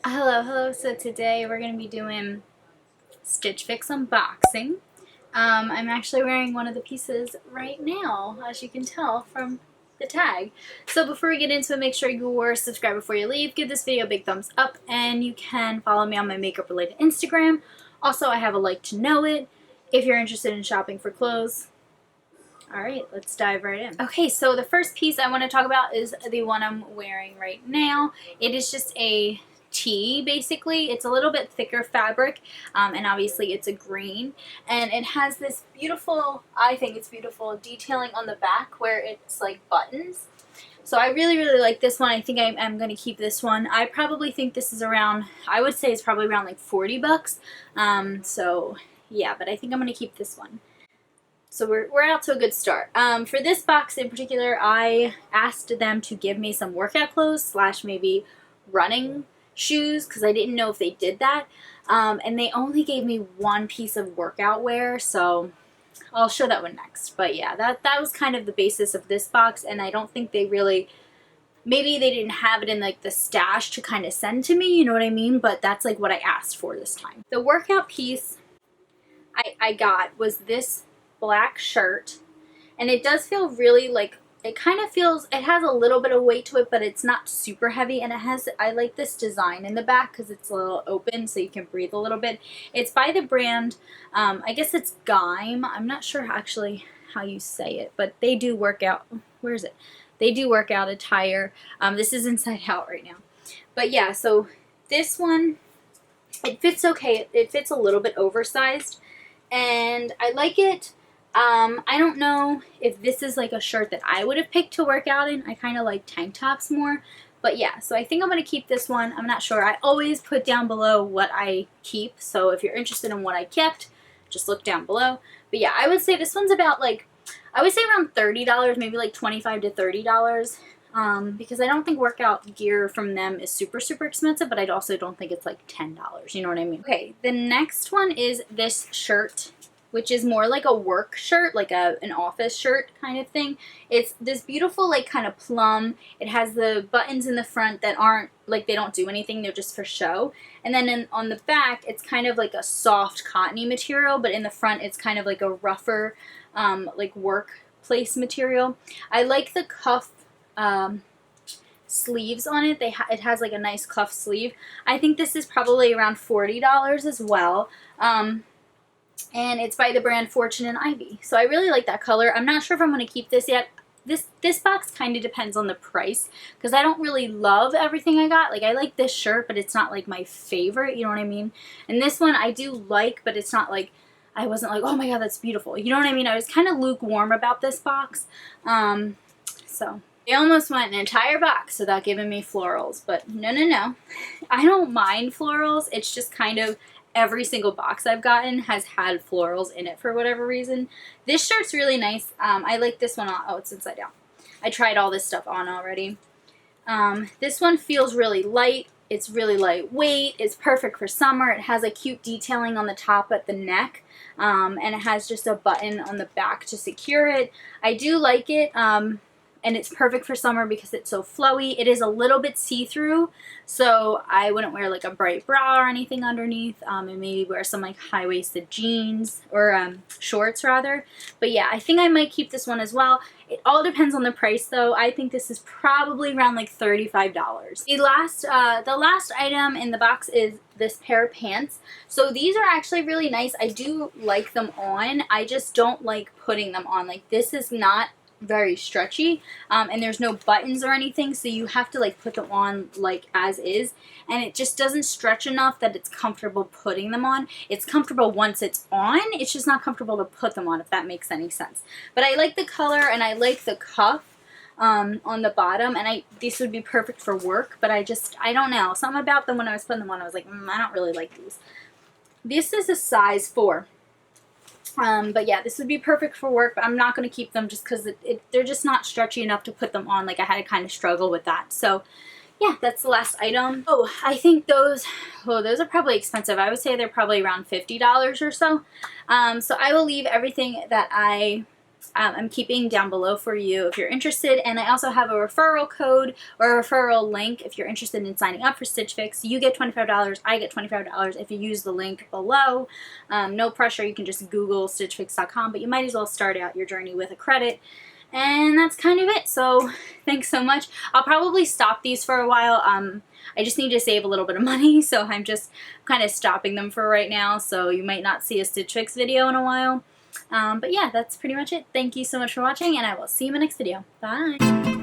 Hello. So today we're going to be doing Stitch Fix unboxing. I'm actually wearing one of the pieces right now, as you can tell from the tag. So before we get into it, make sure you are subscribed before you leave. Give this video a big thumbs up, and you can follow me on my makeup-related Instagram. Also, I have a like to know it if you're interested in shopping for clothes. Alright, let's dive right in. Okay, so the first piece I want to talk about is the one I'm wearing right now. It is just a tee, basically. It's a little bit thicker fabric, and obviously it's a green. And it has this beautiful, I think it's beautiful, detailing on the back where it's like buttons. So I really like this one. I think I'm going to keep this one. I probably think this is around, I would say it's probably around like 40 bucks. So yeah, but I think I'm going to keep this one. So we're out to a good start. For this box in particular, I asked them to give me some workout clothes slash maybe running shoes because I didn't know if they did that. And they only gave me one piece of workout wear, so I'll show that one next. But yeah, that was kind of the basis of this box, and I don't think they really, maybe they didn't have it in like the stash to kind of send to me, you know what I mean? But that's like what I asked for this time. The workout piece I got was this black shirt, and it does feel really like, it kind of feels, it has a little bit of weight to it, but it's not super heavy, and it has, I like this design in the back because it's a little open so you can breathe a little bit. It's by the brand, I guess it's Gime. I'm not sure actually how you say it, but they do workout, where is it? They do workout attire. This is inside out right now. But yeah, so this one, it fits okay. It fits a little bit oversized, and I like it. I don't know if this is like a shirt that I would have picked to work out in. I kind of like tank tops more. But yeah, so I think I'm going to keep this one. I'm not sure. I always put down below what I keep. So if you're interested in what I kept, just look down below. But yeah, I would say this one's about like, I would say around $30, maybe like $25 to $30. Because I don't think workout gear from them is super expensive, but I also don't think it's like $10. You know what I mean? Okay, the next one is this shirt, which is more like a work shirt, like an office shirt kind of thing. It's this beautiful like kind of plum. It has the buttons in the front that aren't like, they don't do anything, they're just for show. And then on the back, it's kind of like a soft cottony material, but in the front it's kind of like a rougher like workplace material. I like the cuff sleeves on it. It has like a nice cuff sleeve. I think this is probably around $40 as well. And it's by the brand Fortune and Ivy. So I really like that color. I'm not sure if I'm going to keep this yet. This box kind of depends on the price because I don't really love everything I got. Like, I like this shirt, but it's not like my favorite, you know what I mean? And this one I do like, but it's not like, I wasn't like, oh my god, that's beautiful. You know what I mean? I was kind of lukewarm about this box. So they almost went an entire box without giving me florals, but no. I don't mind florals. It's just kind of, every single box I've gotten has had florals in it for whatever reason. This shirt's really nice. I like this one. Oh, it's inside out. I tried all this stuff on already. This one feels really light. It's really lightweight. It's perfect for summer. It has a cute detailing on the top at the neck. And it has just a button on the back to secure it. I do like it. And it's perfect for summer because it's so flowy. It is a little bit see-through, so I wouldn't wear like a bright bra or anything underneath, and maybe wear some like high-waisted jeans or shorts rather. But yeah, I think I might keep this one as well. It all depends on the price though. I think this is probably around like $35. The last item in the box is this pair of pants. So these are actually really nice. I do like them on. I just don't like putting them on. Like, this is not very stretchy, and there's no buttons or anything, so you have to like put them on like as is, and it just doesn't stretch enough that it's comfortable putting them on. It's comfortable once it's on, it's just not comfortable to put them on, if that makes any sense. But I like the color, and I like the cuff on the bottom, and these would be perfect for work, but I don't know, something about them when I was putting them on, I was like, I don't really like these. This is a size 4. But yeah, this would be perfect for work, but I'm not going to keep them just because they're just not stretchy enough to put them on. Like, I had to kind of struggle with that. So yeah, that's the last item. Oh, I think those are probably expensive. I would say they're probably around $50 or so. So I will leave everything that I I'm keeping down below for you if you're interested. And I also have a referral code or a referral link if you're interested in signing up for Stitch Fix. You get $25, I get $25 if you use the link below. No pressure, you can just Google stitchfix.com, but you might as well start out your journey with a credit. And that's kind of it. So thanks so much. I'll probably stop these for a while. I just need to save a little bit of money, so I'm just kind of stopping them for right now. So you might not see a Stitch Fix video in a while. But yeah, that's pretty much it. Thank you so much for watching, and I will see you in my next video. Bye!